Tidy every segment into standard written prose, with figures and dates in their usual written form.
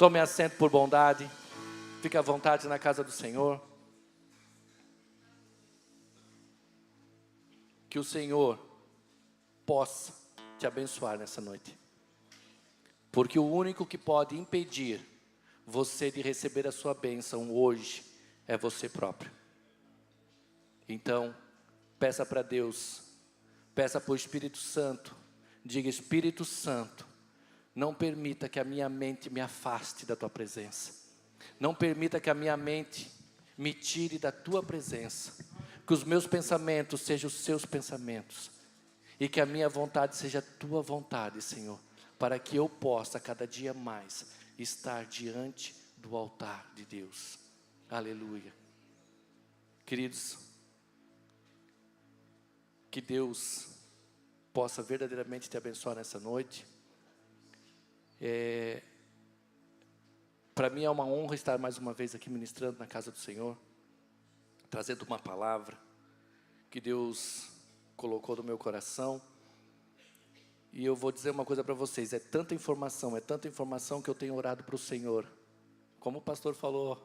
Tome assento por bondade. Fique à vontade na casa do Senhor. Que o Senhor possa te abençoar nessa noite. Porque o único que pode impedir você de receber a sua bênção hoje é você próprio. Então, peça para Deus, peça para o Espírito Santo, diga: Espírito Santo, não permita que a minha mente me afaste da tua presença. Não permita que a minha mente me tire da tua presença. Que os meus pensamentos sejam os seus pensamentos. E que a minha vontade seja a tua vontade, Senhor. Para que eu possa cada dia mais estar diante do altar de Deus. Aleluia. Queridos, que Deus possa verdadeiramente te abençoar nessa noite. Para mim é uma honra estar mais uma vez aqui ministrando na casa do Senhor, trazendo uma palavra que Deus colocou no meu coração. E eu vou dizer uma coisa para vocês: é tanta informação que eu tenho orado para o Senhor. Como o pastor falou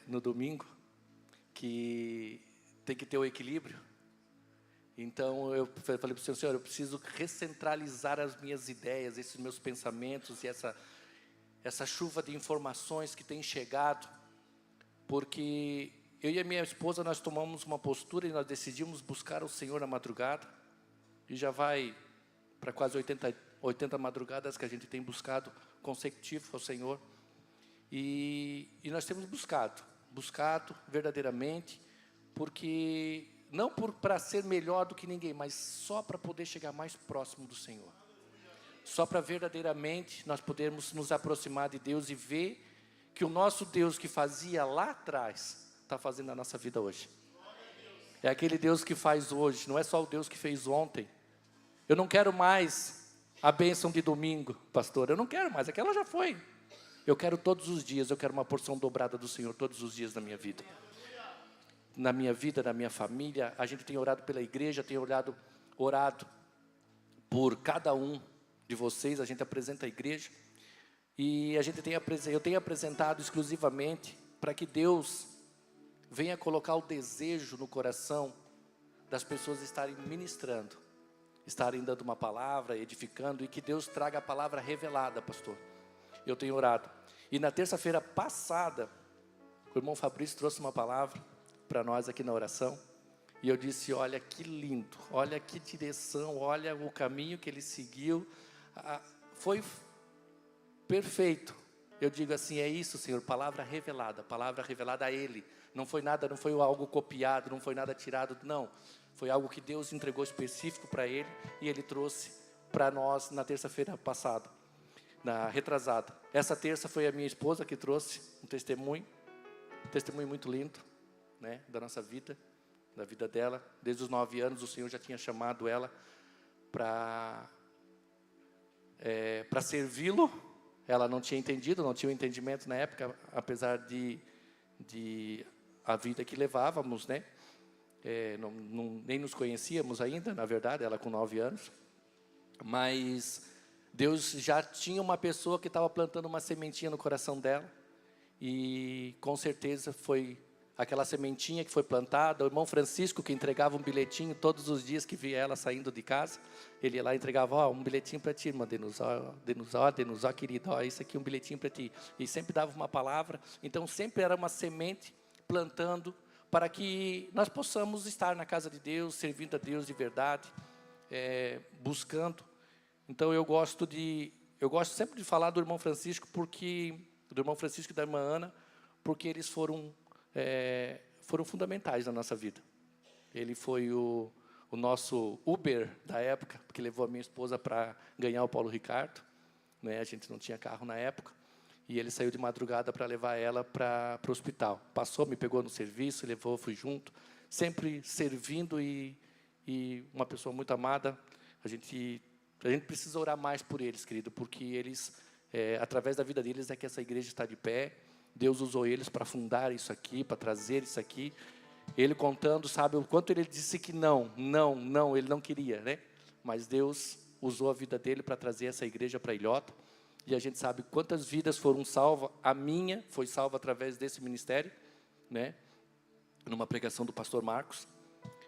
no domingo, que tem que ter o equilíbrio. Então eu falei para o Senhor: eu preciso recentralizar as minhas ideias, esses meus pensamentos e essa chuva de informações que tem chegado, porque eu e a minha esposa, nós tomamos uma postura e nós decidimos buscar o Senhor na madrugada, e já vai para quase 80 madrugadas que a gente tem buscado consecutivo ao Senhor, e nós temos buscado verdadeiramente, porque não para ser melhor do que ninguém, mas só para poder chegar mais próximo do Senhor. Só para verdadeiramente nós podermos nos aproximar de Deus e ver que o nosso Deus que fazia lá atrás, está fazendo na nossa vida hoje. É aquele Deus que faz hoje, não é só o Deus que fez ontem. Eu não quero mais a bênção de domingo, pastor, eu não quero mais, aquela já foi. Eu quero todos os dias, eu quero uma porção dobrada do Senhor todos os dias da minha vida. Na minha vida, na minha família, a gente tem orado pela igreja, tem orado por cada um de vocês, a gente apresenta a igreja, e eu tenho apresentado exclusivamente para que Deus venha colocar o desejo no coração das pessoas estarem ministrando, estarem dando uma palavra, edificando, e que Deus traga a palavra revelada, pastor. Eu tenho orado, e na terça-feira passada, o irmão Fabrício trouxe uma palavra para nós aqui na oração, e eu disse: olha que lindo, olha que direção, olha o caminho que ele seguiu, foi perfeito. Eu digo assim: é isso, Senhor, palavra revelada a Ele. Não foi nada, não foi algo copiado, não foi nada tirado, não. Foi algo que Deus entregou específico para Ele, e Ele trouxe para nós na terça-feira passada, na retrasada. Essa terça foi a minha esposa que trouxe um testemunho muito lindo, né, da nossa vida, da vida dela. Desde os 9 anos o Senhor já tinha chamado ela para servi-lo. Ela não tinha entendido, não tinha o entendimento na época, apesar de a vida que levávamos, né? Nem nos conhecíamos ainda, na verdade, ela com 9 anos. Mas Deus já tinha uma pessoa que estava plantando uma sementinha no coração dela, e com certeza foi aquela sementinha que foi plantada. O irmão Francisco, que entregava um bilhetinho todos os dias que via ela saindo de casa, ele ia lá e entregava: um bilhetinho para ti, irmã Denus, querida, isso aqui é um bilhetinho para ti. E sempre dava uma palavra. Então sempre era uma semente plantando para que nós possamos estar na casa de Deus, servindo a Deus de verdade, buscando. Então eu gosto sempre de falar do irmão Francisco, do irmão Francisco e da irmã Ana, porque eles foram fundamentais na nossa vida. Ele foi o nosso Uber da época, porque levou a minha esposa para ganhar o Paulo Ricardo, né? A gente não tinha carro na época, e ele saiu de madrugada para levar ela para o hospital. Passou, me pegou no serviço, levou, fui junto, sempre servindo, e uma pessoa muito amada. A gente precisa orar mais por eles, querido, porque eles, através da vida deles, é que essa igreja está de pé. Deus usou eles para fundar isso aqui, para trazer isso aqui. Ele contando, sabe, o quanto ele disse que não, ele não queria, né? Mas Deus usou a vida dele para trazer essa igreja para Ilhota. E a gente sabe quantas vidas foram salvas. A minha foi salva através desse ministério, né? Numa pregação do pastor Marcos.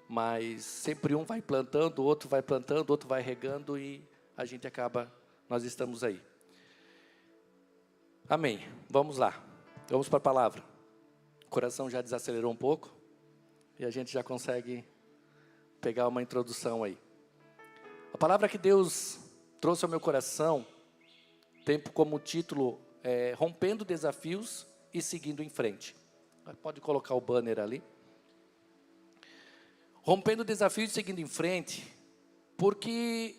Mas sempre um vai plantando, o outro vai plantando, o outro vai regando e a gente acaba, nós estamos aí. Amém. Vamos lá. Vamos para a palavra. O coração já desacelerou um pouco e a gente já consegue pegar uma introdução aí. A palavra que Deus trouxe ao meu coração, tempo como título, Rompendo Desafios e Seguindo em Frente. Pode colocar o banner ali. Rompendo desafios e seguindo em frente, porque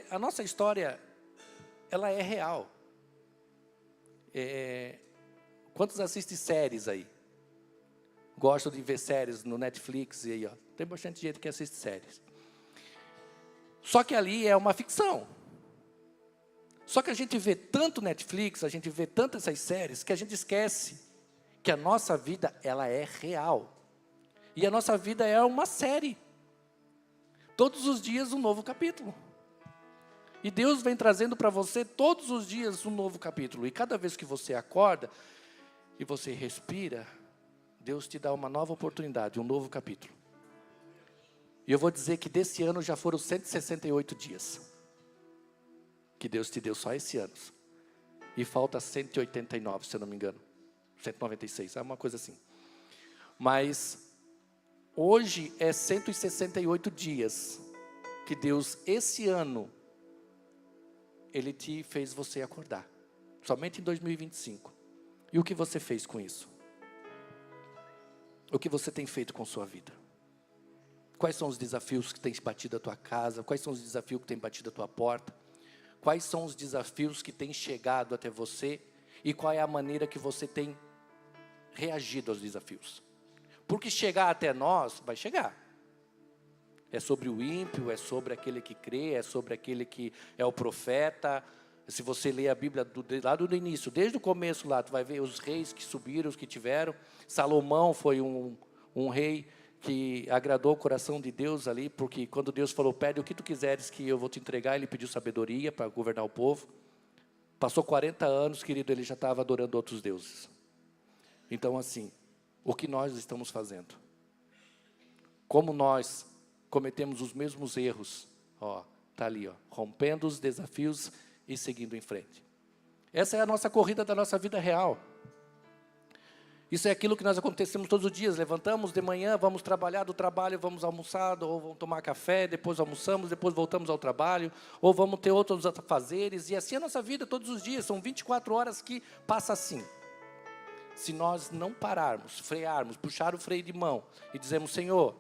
a nossa história, ela é real. Quantos assistem séries aí? Gostam de ver séries no Netflix e aí, ó, tem bastante gente que assiste séries. Só que ali é uma ficção. Só que a gente vê tanto Netflix, a gente vê tantas essas séries, que a gente esquece que a nossa vida, ela é real. E a nossa vida é uma série. Todos os dias um novo capítulo. E Deus vem trazendo para você todos os dias um novo capítulo. E cada vez que você acorda e você respira, Deus te dá uma nova oportunidade, um novo capítulo. E eu vou dizer que desse ano já foram 168 dias. Que Deus te deu só esse ano. E falta 189, se eu não me engano. 196, é uma coisa assim. Mas hoje é 168 dias que Deus, esse ano, Ele te fez você acordar. Somente em 2025. E o que você fez com isso? O que você tem feito com sua vida? Quais são os desafios que têm batido a tua casa? Quais são os desafios que têm batido a tua porta? Quais são os desafios que têm chegado até você? E qual é a maneira que você tem reagido aos desafios? Porque chegar até nós, vai chegar. É sobre o ímpio, é sobre aquele que crê, é sobre aquele que é o profeta. Se você ler a Bíblia lá do início, desde o começo lá, tu vai ver os reis que subiram, os que tiveram. Salomão foi um rei que agradou o coração de Deus ali, porque quando Deus falou, pede o que tu quiseres que eu vou te entregar, ele pediu sabedoria para governar o povo. Passou 40 anos, querido, ele já estava adorando outros deuses. Então assim, o que nós estamos fazendo? Como nós cometemos os mesmos erros? Ó, tá ali, ó, rompendo os desafios e seguindo em frente. Essa é a nossa corrida da nossa vida real. Isso é aquilo que nós acontecemos todos os dias. Levantamos de manhã, vamos trabalhar, do trabalho vamos almoçar, ou vamos tomar café, depois almoçamos, depois voltamos ao trabalho, ou vamos ter outros afazeres, e assim é a nossa vida todos os dias. São 24 horas que passa assim. Se nós não pararmos, frearmos, puxar o freio de mão e dizermos, Senhor,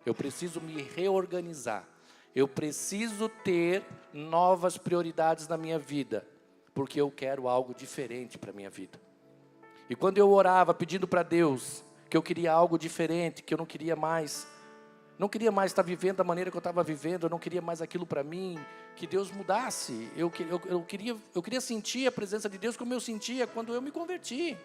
eu preciso me reorganizar, eu preciso ter novas prioridades na minha vida, porque eu quero algo diferente para a minha vida. E quando eu orava pedindo para Deus que eu queria algo diferente, que eu não queria mais estar vivendo da maneira que eu estava vivendo, eu não queria mais aquilo para mim, que Deus mudasse. Eu queria sentir a presença de Deus como eu sentia quando eu me converti,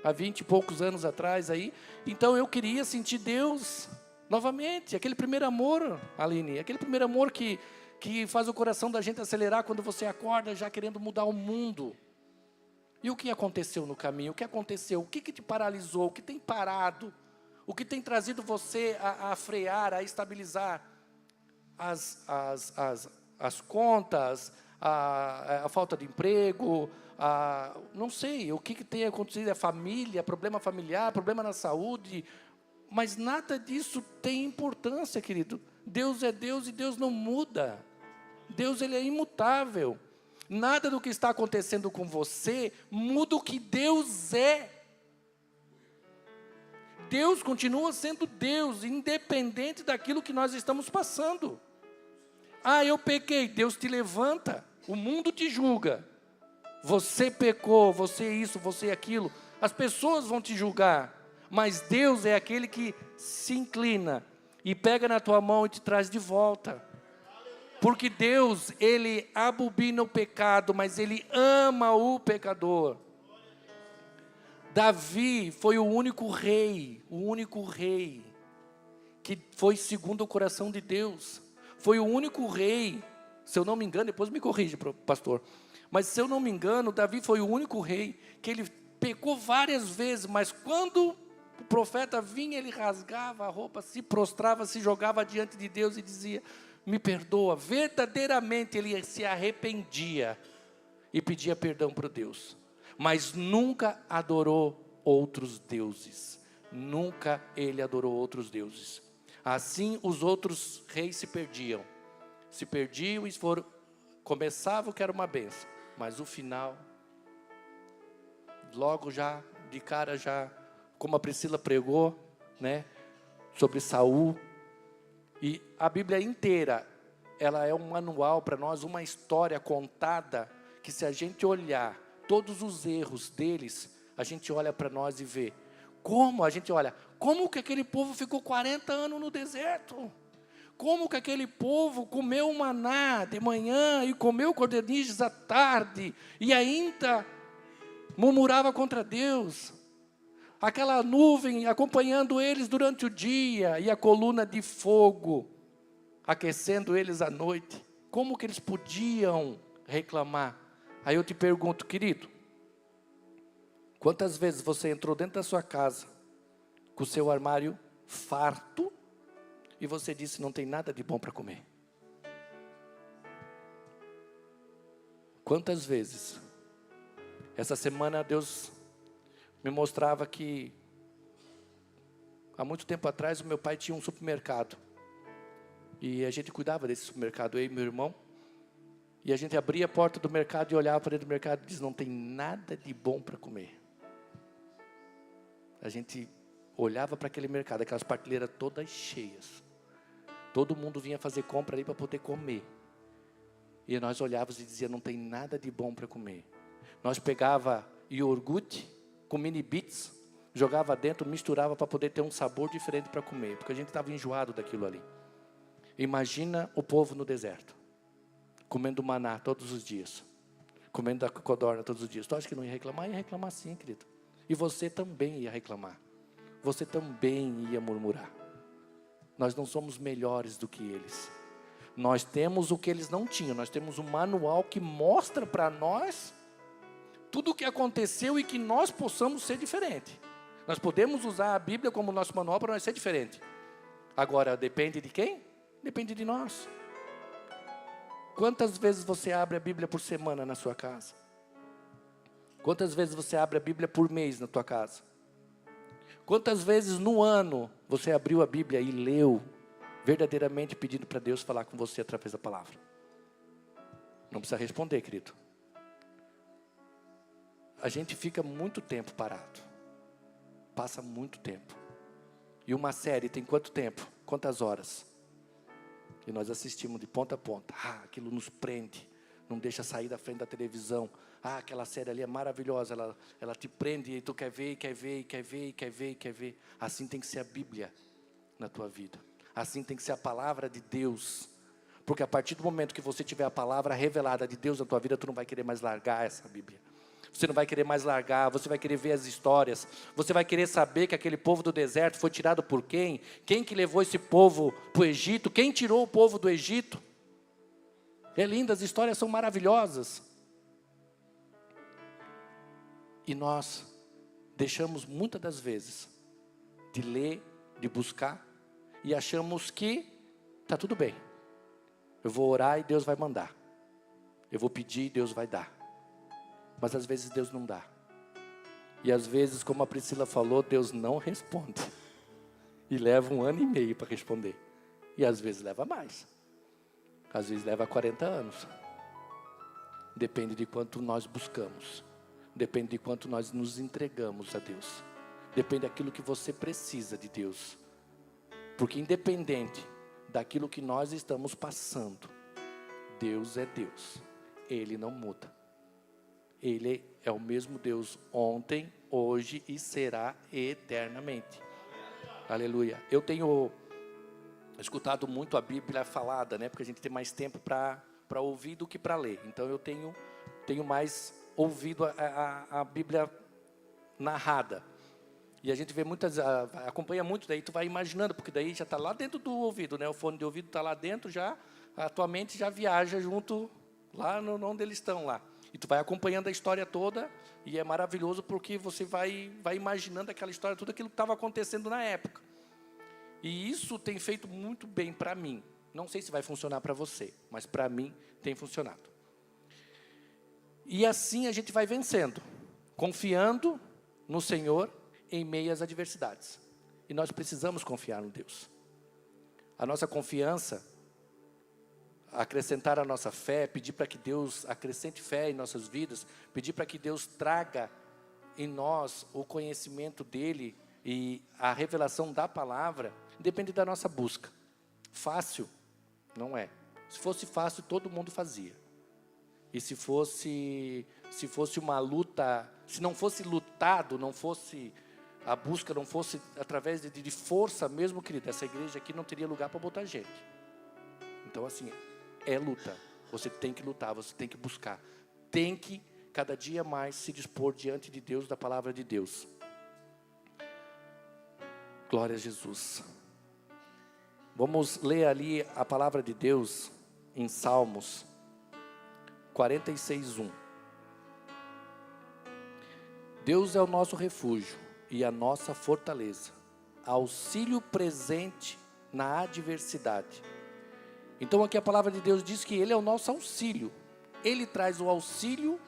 há 20 e poucos anos atrás aí. Então eu queria sentir Deus novamente, aquele primeiro amor, Aline, aquele primeiro amor que faz o coração da gente acelerar quando você acorda já querendo mudar o mundo. E o que aconteceu no caminho? O que aconteceu? O que te paralisou? O que tem parado? O que tem trazido você a frear, a estabilizar as contas, a falta de emprego, não sei, o que tem acontecido? A família, problema familiar, problema na saúde, mas nada disso tem importância, querido. Deus é Deus e Deus não muda. Deus, Ele é imutável. Nada do que está acontecendo com você muda o que Deus é. Deus continua sendo Deus, independente daquilo que nós estamos passando. Ah, eu pequei, Deus te levanta, o mundo te julga. Você pecou, você isso, você aquilo. As pessoas vão te julgar, mas Deus é aquele que se inclina e pega na tua mão e te traz de volta. Porque Deus, Ele abomina o pecado, mas Ele ama o pecador. Davi foi o único rei que foi segundo o coração de Deus. Foi o único rei, se eu não me engano, depois me corrige, pastor, Mas se eu não me engano, Davi foi o único rei que ele pecou várias vezes, mas quando o profeta vinha, ele rasgava a roupa, se prostrava, se jogava diante de Deus e dizia: me perdoa. Verdadeiramente ele se arrependia e pedia perdão para Deus, mas nunca adorou outros deuses. Nunca ele adorou outros deuses. Assim os outros reis se perdiam e começava que era uma bênção, mas o final, logo já, de cara já, como a Priscila pregou, né, sobre Saul, e a Bíblia inteira, ela é um manual para nós, uma história contada, que se a gente olhar todos os erros deles, a gente olha para nós e vê, como que aquele povo ficou 40 anos no deserto? Como que aquele povo comeu maná de manhã e comeu codornizes à tarde e ainda murmurava contra Deus? Aquela nuvem acompanhando eles durante o dia e a coluna de fogo aquecendo eles à noite. Como que eles podiam reclamar? Aí eu te pergunto, querido, quantas vezes você entrou dentro da sua casa com o seu armário farto e você disse: não tem nada de bom para comer? Quantas vezes? Essa semana Deus me mostrava que há muito tempo atrás o meu pai tinha um supermercado e a gente cuidava desse supermercado, eu e meu irmão, e a gente abria a porta do mercado e olhava para dentro do mercado e dizia: não tem nada de bom para comer. A gente olhava para aquele mercado, aquelas prateleiras todas cheias, todo mundo vinha fazer compra ali para poder comer, e nós olhávamos e dizia: não tem nada de bom para comer. Nós pegava iogurte com mini bits, jogava dentro, misturava para poder ter um sabor diferente para comer, porque a gente estava enjoado daquilo ali. Imagina o povo no deserto, comendo maná todos os dias, comendo a codorna todos os dias. Tu acha que não ia reclamar? Ia reclamar sim, querido. E você também ia reclamar, você também ia murmurar. Nós não somos melhores do que eles. Nós temos o que eles não tinham. Nós temos um manual que mostra para nós tudo o que aconteceu e que nós possamos ser diferente. Nós podemos usar a Bíblia como nosso manual para nós ser diferente. Agora, depende de quem? Depende de nós. Quantas vezes você abre a Bíblia por semana na sua casa? Quantas vezes você abre a Bíblia por mês na tua casa? Quantas vezes no ano você abriu a Bíblia e leu, verdadeiramente pedindo para Deus falar com você através da palavra? Não precisa responder, querido. A gente fica muito tempo parado. Passa muito tempo. E uma série tem quanto tempo? Quantas horas? E nós assistimos de ponta a ponta. Aquilo nos prende, não deixa sair da frente da televisão. Aquela série ali é maravilhosa, ela te prende e tu quer ver, quer ver, quer ver, quer ver, quer ver. Assim tem que ser a Bíblia na tua vida. Assim tem que ser a palavra de Deus. Porque a partir do momento que você tiver a palavra revelada de Deus na tua vida, tu não vai querer mais largar essa Bíblia. Você não vai querer mais largar, você vai querer ver as histórias, você vai querer saber que aquele povo do deserto foi tirado por quem? Quem que levou esse povo para o Egito? Quem tirou o povo do Egito? É lindo, as histórias são maravilhosas. E nós deixamos muitas das vezes de ler, de buscar, e achamos que está tudo bem. Eu vou orar e Deus vai mandar. Eu vou pedir e Deus vai dar. Mas às vezes Deus não dá. E às vezes, como a Priscila falou, Deus não responde. E leva 1 ano e meio para responder. E às vezes leva mais. Às vezes leva 40 anos. Depende de quanto nós buscamos. Depende de quanto nós nos entregamos a Deus. Depende daquilo que você precisa de Deus. Porque independente daquilo que nós estamos passando, Deus é Deus. Ele não muda. Ele é o mesmo Deus ontem, hoje e será eternamente. Aleluia. Eu tenho escutado muito a Bíblia falada, né? Porque a gente tem mais tempo para ouvir do que para ler. Então eu tenho mais ouvido a Bíblia narrada. E a gente vê muitas, acompanha muito, daí tu vai imaginando, porque daí já está lá dentro do ouvido, né? O fone de ouvido está lá dentro, já a tua mente já viaja junto lá onde eles estão lá. E tu vai acompanhando a história toda, e é maravilhoso porque você vai imaginando aquela história, tudo aquilo que estava acontecendo na época. E isso tem feito muito bem para mim. Não sei se vai funcionar para você, mas para mim tem funcionado. E assim a gente vai vencendo, confiando no Senhor em meio às adversidades. E nós precisamos confiar no Deus. A nossa confiança, acrescentar a nossa fé, pedir para que Deus acrescente fé em nossas vidas, pedir para que Deus traga em nós o conhecimento dEle e a revelação da palavra, depende da nossa busca. Fácil, não é. Se fosse fácil, todo mundo fazia. E se fosse uma luta, se não fosse lutado, não fosse, a busca não fosse através de força mesmo, querido, essa igreja aqui não teria lugar para botar gente. Então assim, é luta. Você tem que lutar, você tem que buscar. Tem que, cada dia mais, se dispor diante de Deus, da palavra de Deus. Glória a Jesus. Vamos ler ali a palavra de Deus em Salmos 46:1. Deus é o nosso refúgio e a nossa fortaleza, auxílio presente na adversidade. Então aqui a palavra de Deus diz que Ele é o nosso auxílio. Ele traz o auxílio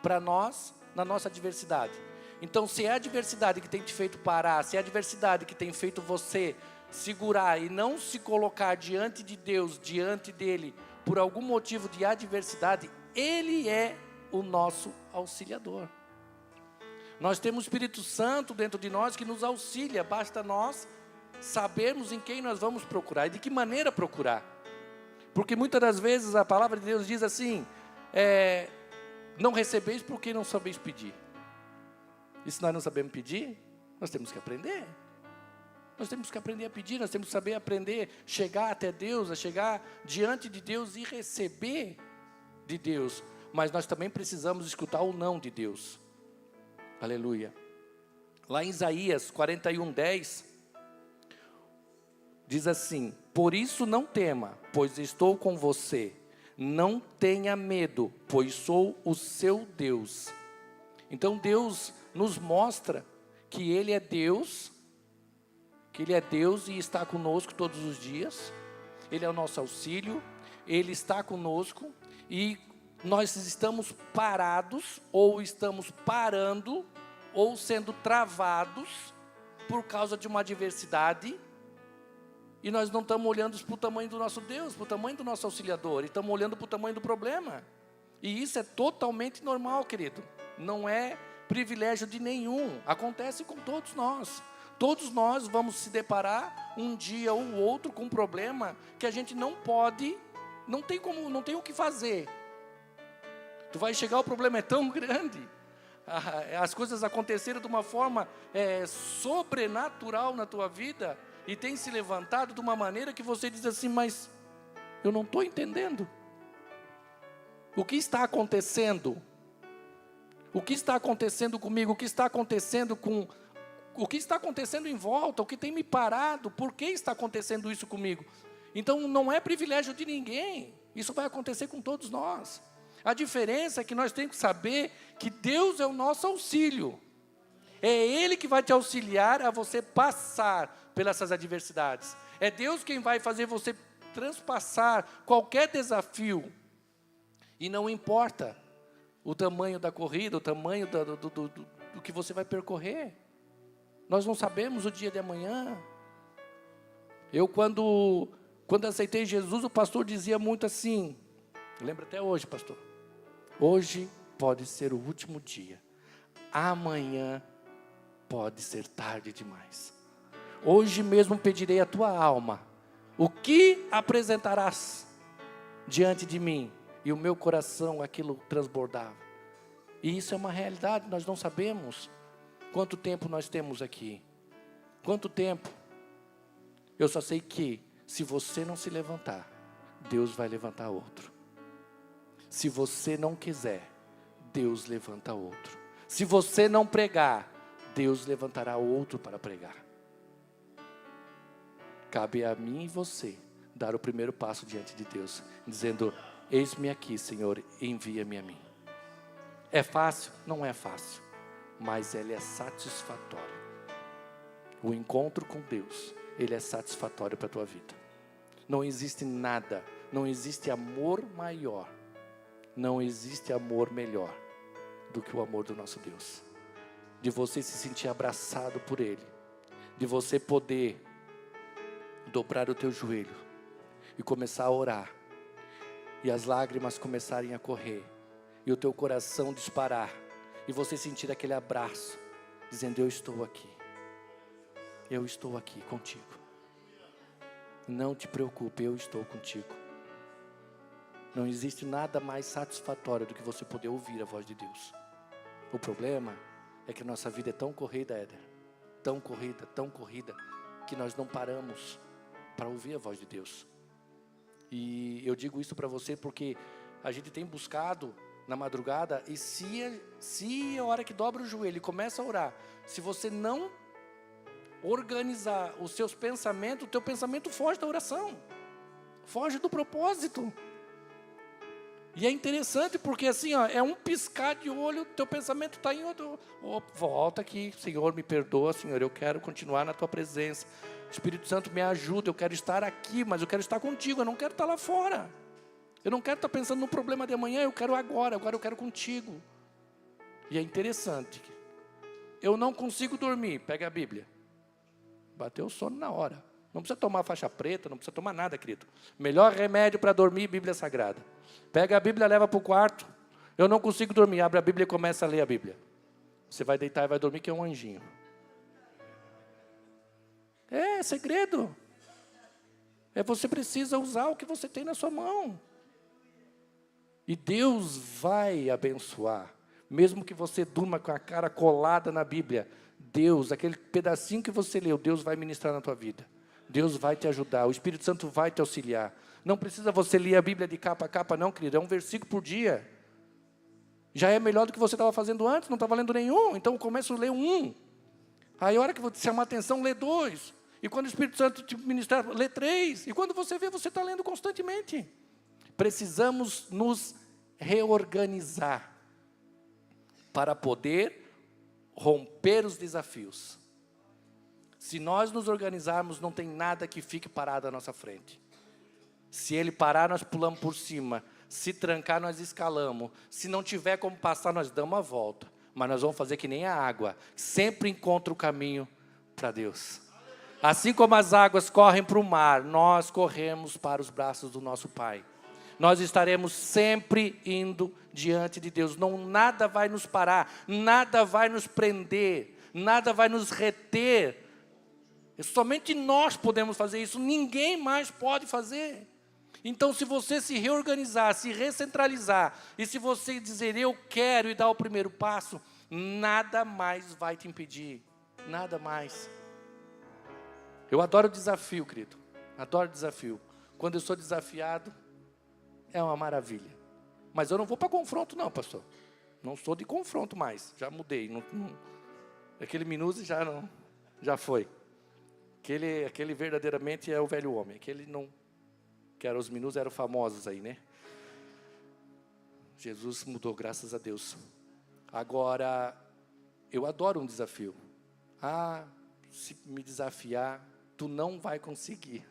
para nós na nossa adversidade. Então se é a adversidade que tem te feito parar, se é a adversidade que tem feito você segurar e não se colocar diante de Deus, diante dEle, por algum motivo de adversidade, Ele é o nosso auxiliador. Nós temos o Espírito Santo dentro de nós que nos auxilia, basta nós sabermos em quem nós vamos procurar e de que maneira procurar. Porque muitas das vezes a palavra de Deus diz assim, não recebeis porque não sabeis pedir. E se nós não sabemos pedir, nós temos que aprender. Nós temos que aprender a pedir, nós temos que saber aprender, chegar até Deus, a chegar diante de Deus e receber de Deus. Mas nós também precisamos escutar o não de Deus. Aleluia. Lá em Isaías 41:10, diz assim: por isso não tema, pois estou com você. Não tenha medo, pois sou o seu Deus. Então Deus nos mostra que Ele é Deus, e está conosco todos os dias. Ele é o nosso auxílio, Ele está conosco e nós estamos parados, ou estamos parando, ou sendo travados por causa de uma adversidade, e nós não estamos olhando para o tamanho do nosso Deus, para o tamanho do nosso auxiliador, e estamos olhando para o tamanho do problema. E isso é totalmente normal, querido. Não é privilégio de nenhum, acontece com todos nós. Todos nós vamos se deparar um dia ou outro com um problema que a gente não pode, não tem o que fazer. Tu vai chegar, o problema é tão grande, as coisas aconteceram de uma forma sobrenatural na tua vida, e tem se levantado de uma maneira que você diz assim, mas eu não estou entendendo. O que está acontecendo? O que está acontecendo comigo? O que está acontecendo o que está acontecendo em volta? O que tem me parado? Por que está acontecendo isso comigo? Então não é privilégio de ninguém. Isso vai acontecer com todos nós. A diferença é que nós temos que saber que Deus é o nosso auxílio. É Ele que vai te auxiliar a você passar pelas essas adversidades. É Deus quem vai fazer você transpassar qualquer desafio. E não importa o tamanho da corrida, o tamanho do que você vai percorrer. Nós não sabemos o dia de amanhã. Eu quando aceitei Jesus, o pastor dizia muito assim, lembro até hoje, pastor, hoje pode ser o último dia, amanhã pode ser tarde demais. Hoje mesmo pedirei a tua alma, o que apresentarás diante de mim? E o meu coração aquilo transbordava. E isso é uma realidade, nós não sabemos quanto tempo nós temos aqui. Quanto tempo? Eu só sei que se você não se levantar, Deus vai levantar outro. Se você não quiser, Deus levanta outro. Se você não pregar, Deus levantará outro para pregar. Cabe a mim e você dar o primeiro passo diante de Deus, dizendo: eis-me aqui, Senhor, envia-me a mim. É fácil? Não é fácil, mas ele é satisfatório. O encontro com Deus, ele é satisfatório para a tua vida. Não existe nada, não existe amor maior, não existe amor melhor do que o amor do nosso Deus. De você se sentir abraçado por Ele, de você poder dobrar o teu joelho e começar a orar, e as lágrimas começarem a correr, e o teu coração disparar, e você sentir aquele abraço, dizendo: eu estou aqui contigo. Não te preocupe, eu estou contigo. Não existe nada mais satisfatório do que você poder ouvir a voz de Deus. O problema é que a nossa vida é tão corrida, Éder, tão corrida, que nós não paramos para ouvir a voz de Deus. E eu digo isso para você porque a gente tem buscado na madrugada, e se a hora que dobra o joelho e começa a orar, se você não organizar os seus pensamentos, o teu pensamento foge da oração, foge do propósito. E é interessante porque assim, é um piscar de olho, teu pensamento está em outro. Volta aqui, Senhor, me perdoa, Senhor, eu quero continuar na tua presença. Espírito Santo, me ajuda, eu quero estar aqui, mas eu quero estar contigo, eu não quero estar lá fora. Eu não quero estar pensando no problema de amanhã, eu quero agora eu quero contigo. E é interessante, eu não consigo dormir, pega a Bíblia. Bateu o sono na hora. Não precisa tomar faixa preta, não precisa tomar nada, querido. Melhor remédio para dormir, Bíblia Sagrada. Pega a Bíblia, leva para o quarto. Eu não consigo dormir, abre a Bíblia e começa a ler a Bíblia. Você vai deitar e vai dormir que é um anjinho. É segredo. Você precisa usar o que você tem na sua mão. E Deus vai abençoar. Mesmo que você durma com a cara colada na Bíblia, Deus, aquele pedacinho que você leu, Deus vai ministrar na tua vida. Deus vai te ajudar, o Espírito Santo vai te auxiliar. Não precisa você ler a Bíblia de capa a capa não, querido, é um versículo por dia. Já é melhor do que você estava fazendo antes, não estava lendo nenhum, então começa a ler um. Aí a hora que você chamar a atenção, lê 2. E quando o Espírito Santo te ministrar, lê 3. E quando você vê, você está lendo constantemente. Precisamos nos reorganizar para poder romper os desafios. Se nós nos organizarmos, não tem nada que fique parado à nossa frente. Se ele parar, nós pulamos por cima. Se trancar, nós escalamos. Se não tiver como passar, nós damos a volta. Mas nós vamos fazer que nem a água. Sempre encontra o caminho para Deus. Assim como as águas correm para o mar, nós corremos para os braços do nosso Pai. Nós estaremos sempre indo diante de Deus. Nada vai nos parar, nada vai nos prender, nada vai nos reter. Somente nós podemos fazer isso, ninguém mais pode fazer. Então, se você se reorganizar, se recentralizar, e se você dizer, eu quero, e dar o primeiro passo, nada mais vai te impedir, nada mais. Eu adoro desafio, querido, adoro desafio. Quando eu sou desafiado, é uma maravilha. Mas eu não vou para confronto não, pastor. Não sou de confronto mais, já mudei. Aquele Minuse já foi. Aquele verdadeiramente é o velho homem. Aquele não, que eram os Minus, eram famosos aí, né? Jesus mudou, graças a Deus. Agora, eu adoro um desafio. Se me desafiar, tu não vai conseguir.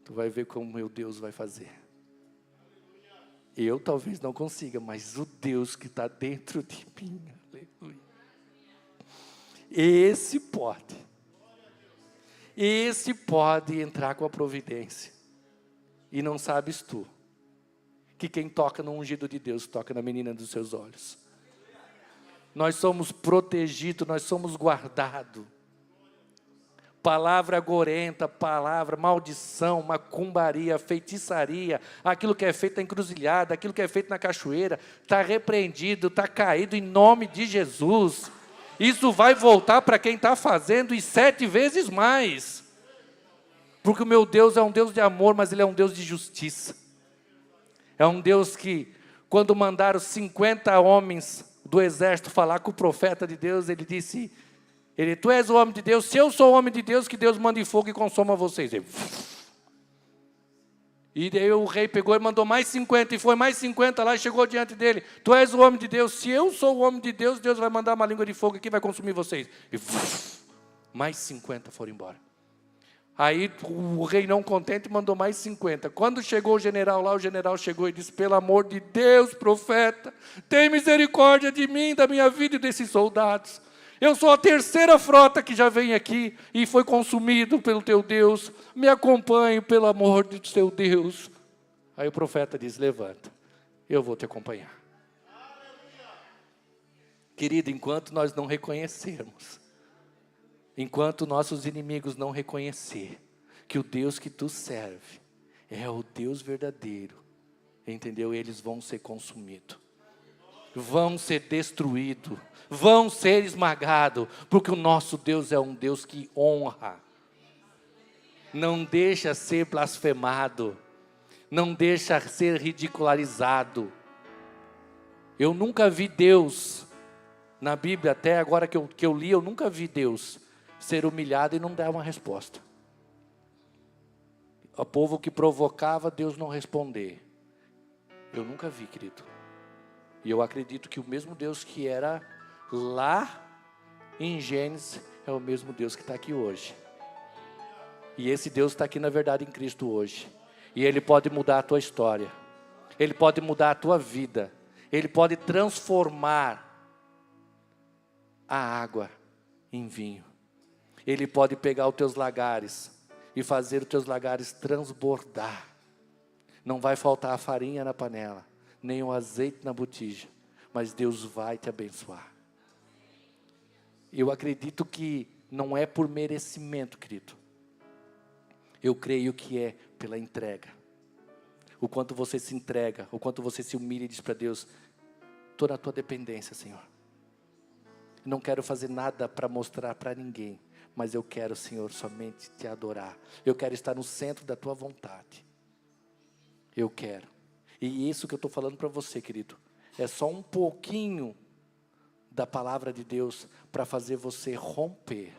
Tu vai ver como meu Deus vai fazer. Eu talvez não consiga, mas o Deus que está dentro de mim, aleluia. Esse pode entrar com a providência. E não sabes tu, que quem toca no ungido de Deus, toca na menina dos seus olhos. Nós somos protegidos, nós somos guardados. Palavra gorenta, palavra, maldição, macumbaria, feitiçaria, aquilo que é feito na encruzilhada, aquilo que é feito na cachoeira, está repreendido, está caído em nome de Jesus. Isso vai voltar para quem está fazendo e 7 vezes mais. Porque o meu Deus é um Deus de amor, mas Ele é um Deus de justiça. É um Deus que, quando mandaram 50 homens do exército falar com o profeta de Deus, Ele disse... tu és o homem de Deus, se eu sou o homem de Deus, que Deus mande fogo e consoma vocês. E daí o rei pegou e mandou mais 50, e foi mais 50 lá e chegou diante dele. Tu és o homem de Deus, se eu sou o homem de Deus, Deus vai mandar uma língua de fogo aqui e vai consumir vocês. E mais 50 foram embora. Aí o rei não contente mandou mais 50. Quando chegou o general lá, o general chegou e disse: pelo amor de Deus, profeta, tem misericórdia de mim, da minha vida e desses soldados. Eu sou a terceira frota que já vem aqui e foi consumido pelo teu Deus. Me acompanhe pelo amor do teu Deus. Aí o profeta diz: levanta, eu vou te acompanhar. Querido, enquanto nós não reconhecermos, enquanto nossos inimigos não reconhecer que o Deus que tu serve é o Deus verdadeiro, entendeu? Eles vão ser consumidos, vão ser destruídos, vão ser esmagados, porque o nosso Deus é um Deus que honra, não deixa ser blasfemado, não deixa ser ridicularizado. Eu nunca vi Deus, na Bíblia até agora que eu li, eu nunca vi Deus ser humilhado e não dar uma resposta. O povo que provocava Deus não responder. Eu nunca vi, querido. E eu acredito que o mesmo Deus que era lá em Gênesis é o mesmo Deus que está aqui hoje. E esse Deus está aqui na verdade em Cristo hoje. E Ele pode mudar a tua história. Ele pode mudar a tua vida. Ele pode transformar a água em vinho. Ele pode pegar os teus lagares e fazer os teus lagares transbordar. Não vai faltar a farinha na panela, nem o azeite na botija, mas Deus vai te abençoar. Eu acredito que não é por merecimento, querido. Eu creio que é pela entrega. O quanto você se entrega, o quanto você se humilha e diz para Deus: estou na tua dependência, Senhor. Não quero fazer nada para mostrar para ninguém, mas eu quero, Senhor, somente te adorar. Eu quero estar no centro da tua vontade. Eu quero. E isso que eu estou falando para você, querido, é só um pouquinho da palavra de Deus para fazer você romper.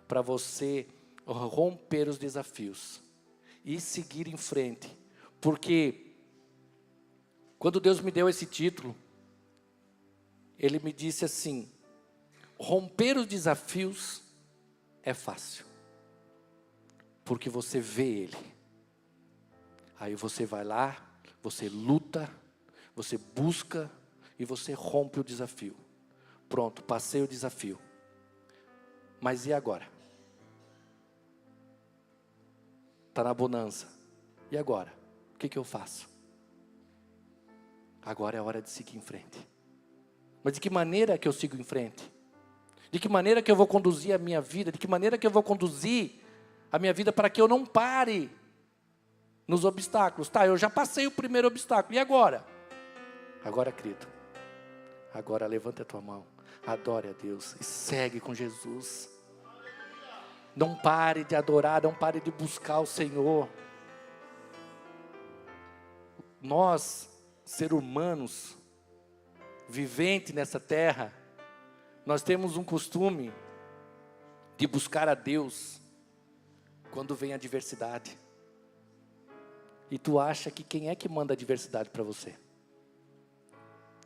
Para você romper os desafios e seguir em frente. Porque quando Deus me deu esse título, Ele me disse assim: romper os desafios é fácil, porque você vê Ele. Aí você vai lá, você luta, você busca e você rompe o desafio. Pronto, passei o desafio. Mas e agora? Está na bonança. E agora? O que eu faço? Agora é a hora de seguir em frente. Mas de que maneira que eu sigo em frente? De que maneira que eu vou conduzir a minha vida? De que maneira que eu vou conduzir a minha vida para que eu não pare nos obstáculos? Tá, eu já passei o primeiro obstáculo, e agora? Agora, querido, agora levanta a tua mão, adore a Deus e segue com Jesus. Não pare de adorar, não pare de buscar o Senhor. Nós, seres humanos, viventes nessa terra, nós temos um costume de buscar a Deus quando vem a adversidade. E tu acha que quem é que manda a adversidade para você?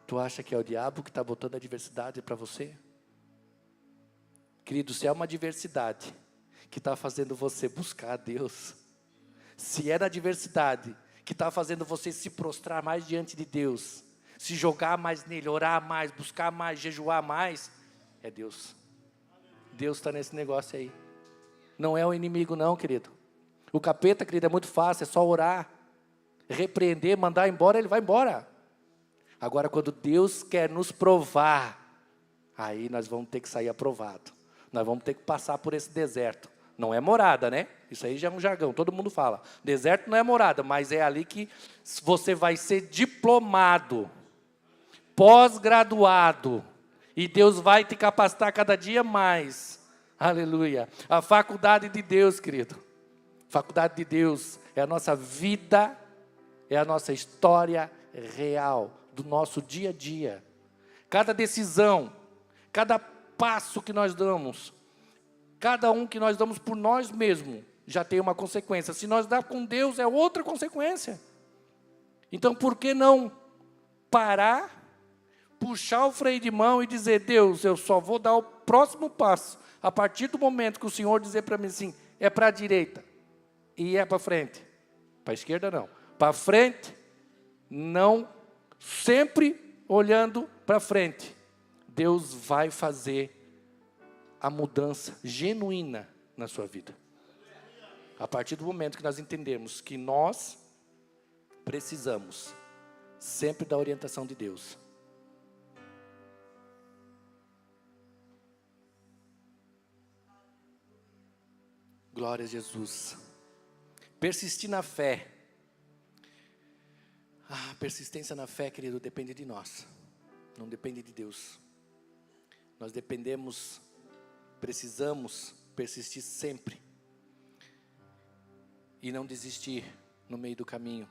Tu acha que é o diabo que está botando a adversidade para você? Querido, se é uma adversidade que está fazendo você buscar a Deus, se é na adversidade que está fazendo você se prostrar mais diante de Deus, se jogar mais nele, orar mais, buscar mais, jejuar mais, é Deus. Deus está nesse negócio aí. Não é o inimigo não, querido. O capeta, querido, é muito fácil, é só orar, repreender, mandar embora, ele vai embora. Agora, quando Deus quer nos provar, aí nós vamos ter que sair aprovado. Nós vamos ter que passar por esse deserto. Não é morada, né? Isso aí já é um jargão, todo mundo fala. Deserto não é morada, mas é ali que você vai ser diplomado, pós-graduado, e Deus vai te capacitar cada dia mais. Aleluia. A faculdade de Deus, querido. Faculdade de Deus é a nossa vida, é a nossa história real, do nosso dia a dia. Cada decisão, cada passo que nós damos, cada um que nós damos por nós mesmos, já tem uma consequência. Se nós dar com Deus, é outra consequência. Então, por que não parar, puxar o freio de mão e dizer, Deus, eu só vou dar o próximo passo a partir do momento que o Senhor dizer para mim assim, é para a direita e é para frente. Para a esquerda não. Para frente, não, sempre olhando para frente. Deus vai fazer a mudança genuína na sua vida. A partir do momento que nós entendemos que nós precisamos sempre da orientação de Deus. Glória a Jesus. Persistir na fé. A persistência na fé, querido, depende de nós. Não depende de Deus. Nós precisamos persistir sempre. E não desistir no meio do caminho.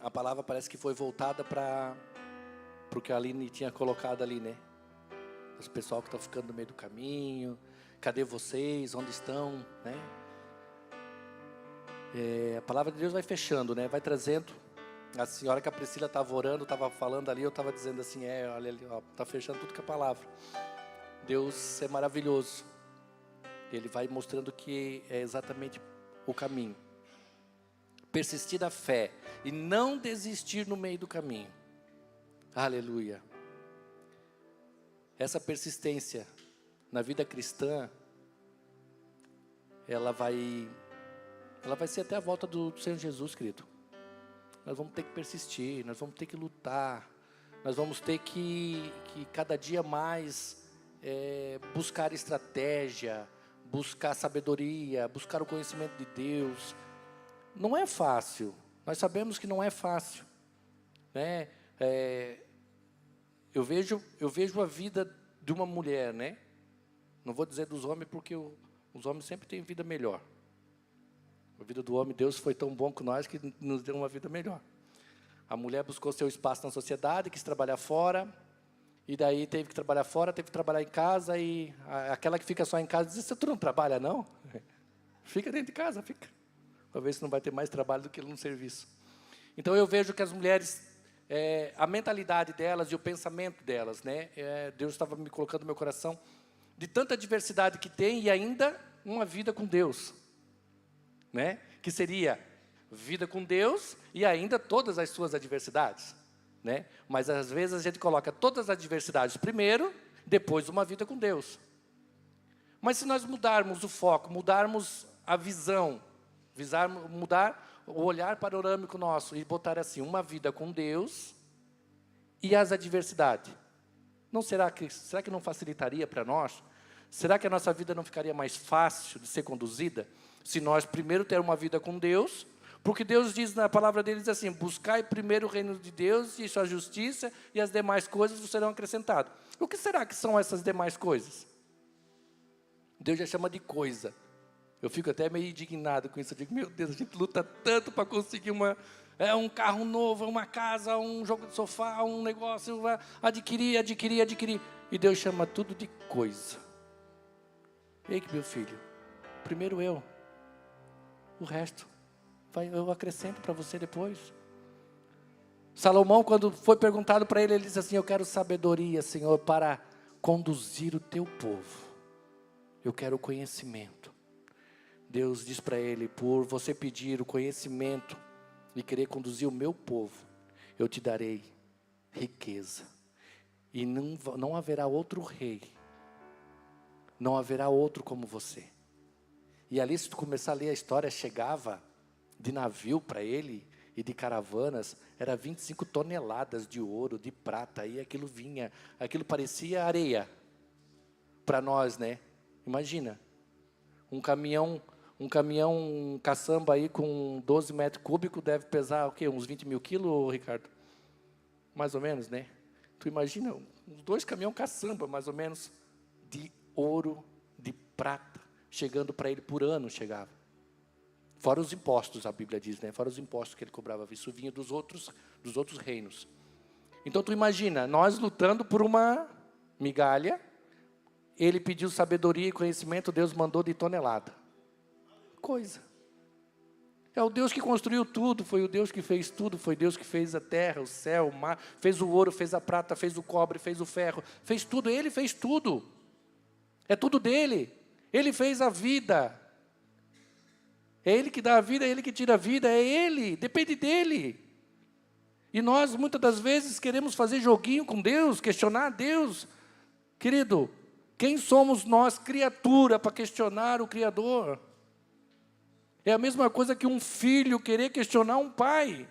A palavra parece que foi voltada para o que a Aline tinha colocado ali, né? Os pessoal que estão ficando no meio do caminho. Cadê vocês? Onde estão? Né? A palavra de Deus vai fechando, né? Vai trazendo. A senhora que a Priscila estava orando, estava falando ali, eu estava dizendo assim, olha ali, está fechando tudo com a palavra. Deus é maravilhoso. Ele vai mostrando que é exatamente o caminho. Persistir na fé e não desistir no meio do caminho. Aleluia. Essa persistência na vida cristã, ela vai ser até a volta do Senhor Jesus, querido. Nós vamos ter que persistir, nós vamos ter que lutar, nós vamos ter que cada dia mais buscar estratégia, buscar sabedoria, buscar o conhecimento de Deus. Não é fácil, nós sabemos que não é fácil, né? Eu vejo a vida de uma mulher, né? Não vou dizer dos homens, porque os homens sempre têm vida melhor. A vida do homem, Deus foi tão bom com nós que nos deu uma vida melhor. A mulher buscou seu espaço na sociedade, quis trabalhar fora, e daí teve que trabalhar fora, teve que trabalhar em casa, e aquela que fica só em casa diz, tu não trabalha não? Fica dentro de casa, fica. Para ver se não vai ter mais trabalho do que no serviço. Então eu vejo que as mulheres, a mentalidade delas e o pensamento delas, né? Deus estava me colocando no meu coração, de tanta diversidade que tem e ainda uma vida com Deus, né? Que seria vida com Deus e ainda todas as suas adversidades, né? Mas às vezes a gente coloca todas as adversidades primeiro, depois uma vida com Deus. Mas se nós mudarmos o foco, mudarmos a visão, mudar o olhar panorâmico nosso e botar assim, uma vida com Deus e as adversidades, será que não facilitaria para nós? Será que a nossa vida não ficaria mais fácil de ser conduzida? Se nós primeiro ter uma vida com Deus, porque Deus diz na palavra dele, diz assim, buscai primeiro o reino de Deus e sua justiça, e as demais coisas vos serão acrescentadas. O que será que são essas demais coisas? Deus já chama de coisa. Eu fico até meio indignado com isso. Eu digo, meu Deus, a gente luta tanto para conseguir um carro novo, uma casa, um jogo de sofá, um negócio, adquirir. E Deus chama tudo de coisa. Ei, meu filho, primeiro eu. O resto, eu acrescento para você depois. Salomão, quando foi perguntado para ele, ele disse assim, eu quero sabedoria, Senhor, para conduzir o teu povo. Eu quero conhecimento. Deus diz para ele, por você pedir o conhecimento e querer conduzir o meu povo, eu te darei riqueza. E não haverá outro rei, não haverá outro como você. E ali, se tu começar a ler a história, chegava de navio para ele e de caravanas, era 25 toneladas de ouro, de prata, e aquilo parecia areia para nós, né? Imagina, um caminhão caçamba aí com 12 metros cúbicos deve pesar o quê? Uns 20 mil quilos, Ricardo? Mais ou menos, né? Tu imagina, uns 2 caminhões caçamba, mais ou menos, de ouro, de prata, chegando para ele por ano, chegava. Fora os impostos, a Bíblia diz, né? Fora os impostos que ele cobrava, isso vinha dos outros reinos. Então tu imagina, nós lutando por uma migalha, ele pediu sabedoria e conhecimento, Deus mandou de tonelada. Coisa. É o Deus que construiu tudo, foi o Deus que fez tudo, foi Deus que fez a terra, o céu, o mar, fez o ouro, fez a prata, fez o cobre, fez o ferro, fez tudo, Ele fez tudo. É tudo dele. Ele fez a vida. É Ele que dá a vida, é Ele que tira a vida, é Ele, depende dEle. E nós, muitas das vezes, queremos fazer joguinho com Deus, questionar Deus. Querido, quem somos nós, criatura, para questionar o Criador? É a mesma coisa que um filho querer questionar um pai.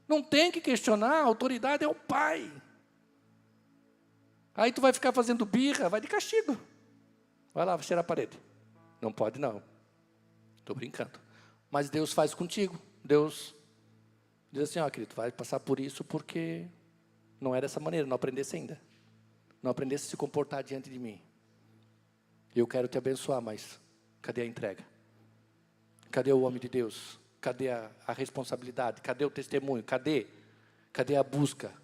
Não tem que questionar, a autoridade é o pai. Aí tu vai ficar fazendo birra, vai de castigo. Vai lá, vai cheirar a parede. Não pode não. Estou brincando. Mas Deus faz contigo. Deus diz assim, ó querido, vai passar por isso porque não é dessa maneira, não aprendesse ainda. Não aprendesse a se comportar diante de mim. Eu quero te abençoar, mas cadê a entrega? Cadê o homem de Deus? Cadê a responsabilidade? Cadê o testemunho? Cadê a busca?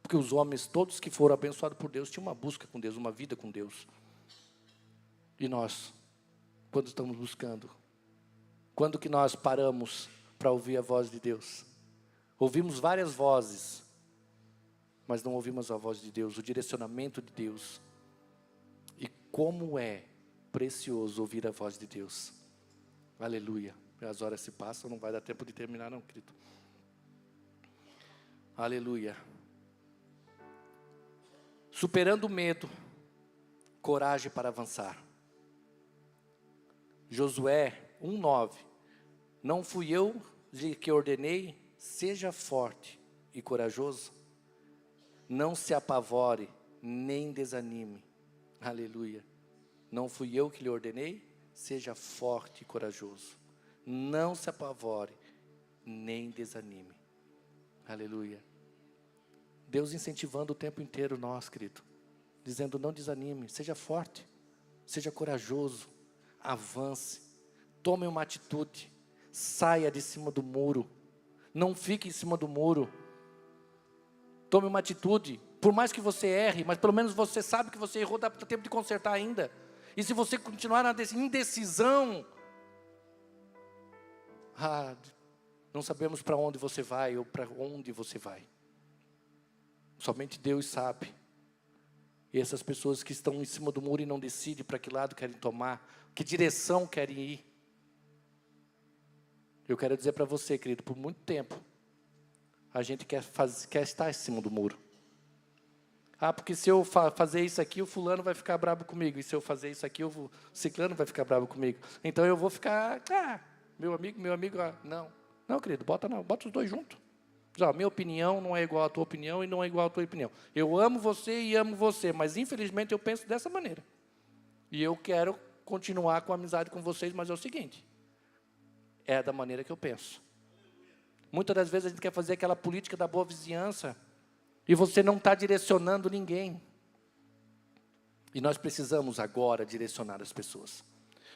Porque os homens, todos que foram abençoados por Deus, tinham uma busca com Deus, uma vida com Deus. E nós, quando estamos buscando? Quando que nós paramos para ouvir a voz de Deus? Ouvimos várias vozes, mas não ouvimos a voz de Deus, o direcionamento de Deus. E como é precioso ouvir a voz de Deus. Aleluia. As horas se passam, não vai dar tempo de terminar não, querido. Aleluia. Superando o medo, coragem para avançar. Josué 1:9. Não fui eu que ordenei, seja forte e corajoso. Não se apavore, nem desanime. Aleluia. Não fui eu que lhe ordenei, seja forte e corajoso. Não se apavore, nem desanime. Aleluia. Deus incentivando o tempo inteiro nós, querido. Dizendo, não desanime, seja forte, seja corajoso, avance, tome uma atitude, saia de cima do muro, não fique em cima do muro. Tome uma atitude, por mais que você erre, mas pelo menos você sabe que você errou, dá tempo de consertar ainda. E se você continuar na indecisão, não sabemos para onde você vai ou para onde você vai. Somente Deus sabe. E essas pessoas que estão em cima do muro e não decidem para que lado querem tomar, que direção querem ir. Eu quero dizer para você, querido, por muito tempo, a gente quer estar em cima do muro. Porque se eu fazer isso aqui, o fulano vai ficar bravo comigo. E se eu fazer isso aqui, o ciclano vai ficar bravo comigo. Então eu vou ficar, meu amigo, não, querido, bota os dois juntos. Minha opinião não é igual à tua opinião e não é igual à tua opinião. Eu amo você e amo você, mas infelizmente eu penso dessa maneira. E eu quero continuar com a amizade com vocês, mas é o seguinte, é da maneira que eu penso. Muitas das vezes a gente quer fazer aquela política da boa vizinhança, e você não está direcionando ninguém. E nós precisamos agora direcionar as pessoas.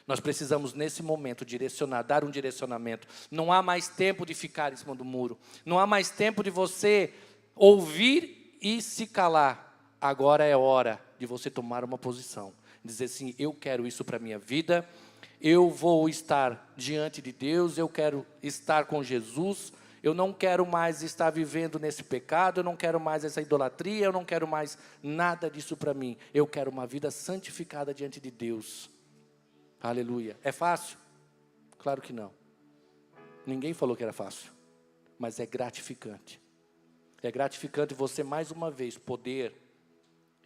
Nós precisamos nesse momento direcionar, dar um direcionamento. Não há mais tempo de ficar em cima do muro. Não há mais tempo de você ouvir e se calar. Agora é hora de você tomar uma posição. Dizer assim, eu quero isso para a minha vida. Eu vou estar diante de Deus. Eu quero estar com Jesus. Eu não quero mais estar vivendo nesse pecado, eu não quero mais essa idolatria, eu não quero mais nada disso para mim. Eu quero uma vida santificada diante de Deus. Aleluia. É fácil? Claro que não. Ninguém falou que era fácil, mas é gratificante. É gratificante você mais uma vez poder,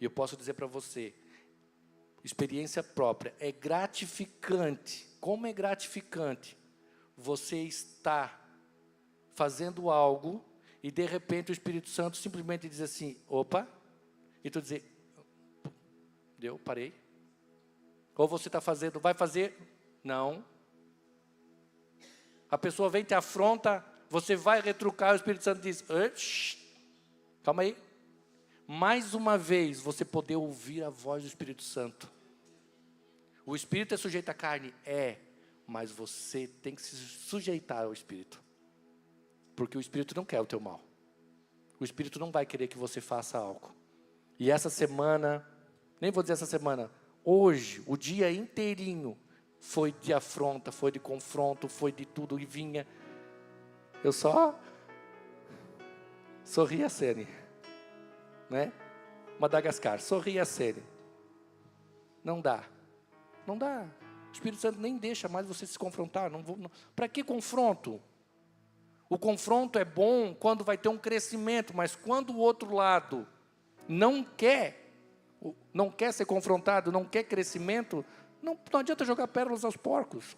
e eu posso dizer para você, experiência própria, é gratificante. Como é gratificante você estar fazendo algo e de repente o Espírito Santo simplesmente diz assim, opa, e tu dizer, deu, parei. Ou você está fazendo, vai fazer, não. A pessoa vem, te afronta, você vai retrucar, o Espírito Santo diz, calma aí. Mais uma vez você poder ouvir a voz do Espírito Santo. O Espírito é sujeito à carne? É, mas você tem que se sujeitar ao Espírito. Porque o Espírito não quer o teu mal. O Espírito não vai querer que você faça algo. E essa semana, nem vou dizer essa semana, hoje, o dia inteirinho, foi de afronta, foi de confronto, foi de tudo e vinha. Eu só sorri a cena, né? Madagascar, sorri a cena. Não dá. Não dá. O Espírito Santo nem deixa mais você se confrontar. Para que confronto? O confronto é bom quando vai ter um crescimento, mas quando o outro lado não quer ser confrontado, não quer crescimento, não adianta jogar pérolas aos porcos.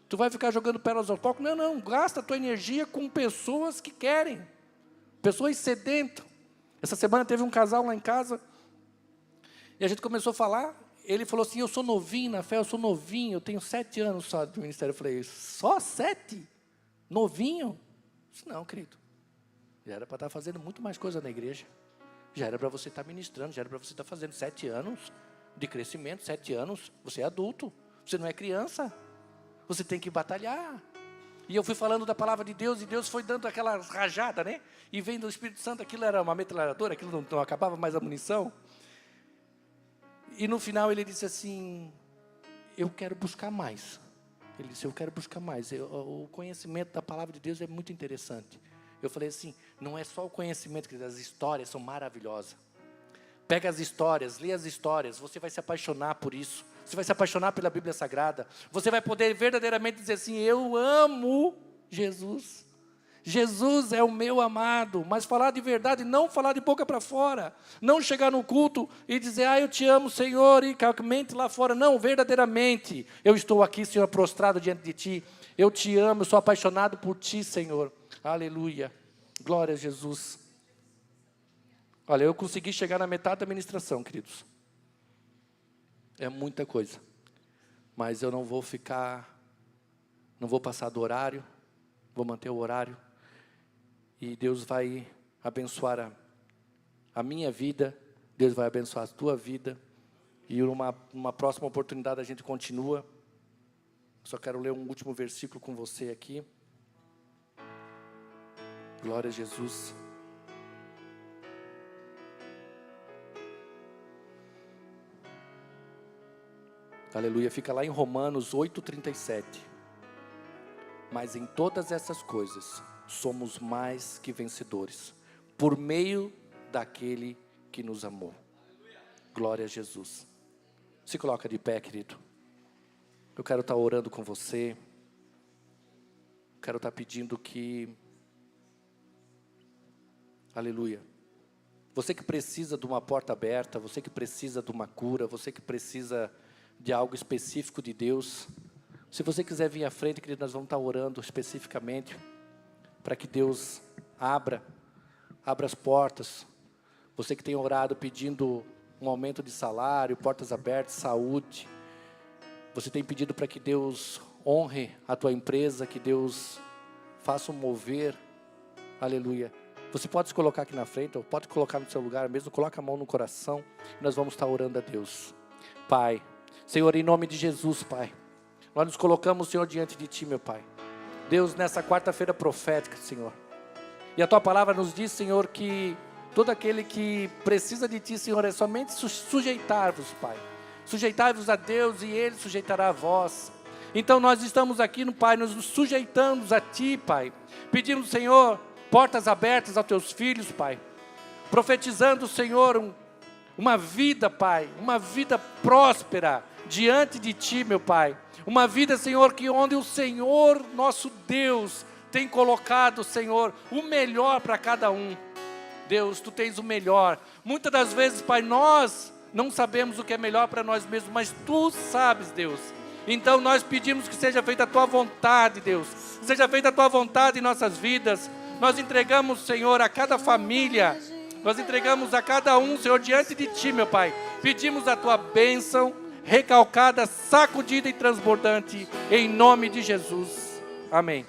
Tu vai ficar jogando pérolas aos porcos? Não, gasta a tua energia com pessoas que querem, pessoas sedentas. Essa semana teve um casal lá em casa, e a gente começou a falar, ele falou assim, eu sou novinho na fé, eu tenho 7 anos só de ministério. Eu falei, só 7? Novinho? Eu disse, não, querido, já era para estar fazendo muito mais coisa na igreja, já era para você estar ministrando, já era para você estar fazendo 7 anos de crescimento, 7 anos, você é adulto, você não é criança, você tem que batalhar. E eu fui falando da palavra de Deus, e Deus foi dando aquela rajada, né? E vem do Espírito Santo, aquilo era uma metralhadora, aquilo não acabava mais a munição. E no final ele disse assim, eu quero buscar mais. Ele disse, eu quero buscar mais. O conhecimento da palavra de Deus é muito interessante. Eu falei assim, não é só o conhecimento, que as histórias são maravilhosas. Pega as histórias, lê as histórias, você vai se apaixonar por isso. Você vai se apaixonar pela Bíblia Sagrada. Você vai poder verdadeiramente dizer assim, eu amo Jesus. Jesus é o meu amado. Mas falar de verdade, não falar de boca para fora. Não chegar no culto e dizer, eu te amo, Senhor, e calmente lá fora. Não, verdadeiramente, eu estou aqui, Senhor, prostrado diante de Ti. Eu te amo, eu sou apaixonado por Ti, Senhor. Aleluia. Glória a Jesus. Olha, eu consegui chegar na metade da ministração, queridos. É muita coisa. Mas eu não vou passar do horário, vou manter o horário. E Deus vai abençoar a minha vida, Deus vai abençoar a tua vida. E numa próxima oportunidade a gente continua. Só quero ler um último versículo com você aqui. Glória a Jesus. Aleluia, fica lá em Romanos 8:37. Mas em todas essas coisas, somos mais que vencedores, por meio daquele que nos amou. Glória a Jesus. Se coloca de pé, querido. Eu quero estar orando com você. Quero estar pedindo que... Aleluia. Você que precisa de uma porta aberta, você que precisa de uma cura, você que precisa de algo específico de Deus. Se você quiser vir à frente, querido, nós vamos estar orando especificamente para que Deus abra as portas. Você que tem orado pedindo um aumento de salário, portas abertas, saúde. Você tem pedido para que Deus honre a tua empresa, que Deus faça um mover. Aleluia. Você pode se colocar aqui na frente, ou pode colocar no seu lugar mesmo, coloca a mão no coração, e nós vamos estar orando a Deus. Pai, Senhor, em nome de Jesus, Pai, nós nos colocamos, Senhor, diante de Ti, meu Pai. Deus, nessa quarta-feira profética, Senhor. E a Tua palavra nos diz, Senhor, que todo aquele que precisa de Ti, Senhor, é somente sujeitar-vos, Pai. Sujeitai-vos a Deus e Ele sujeitará a vós. Então nós estamos aqui, Pai, nos sujeitando a Ti, Pai. Pedimos, Senhor, portas abertas aos Teus filhos, Pai. Profetizando, Senhor, uma vida, Pai, uma vida próspera diante de Ti, meu Pai. Uma vida, Senhor, que onde o Senhor, nosso Deus, tem colocado, Senhor, o melhor para cada um. Deus, Tu tens o melhor. Muitas das vezes, Pai, nós não sabemos o que é melhor para nós mesmos, mas Tu sabes, Deus. Então nós pedimos que seja feita a Tua vontade, Deus. Seja feita a Tua vontade em nossas vidas. Nós entregamos, Senhor, a cada família. Nós entregamos a cada um, Senhor, diante de Ti, meu Pai. Pedimos a Tua bênção, recalcada, sacudida e transbordante, em nome de Jesus. Amém.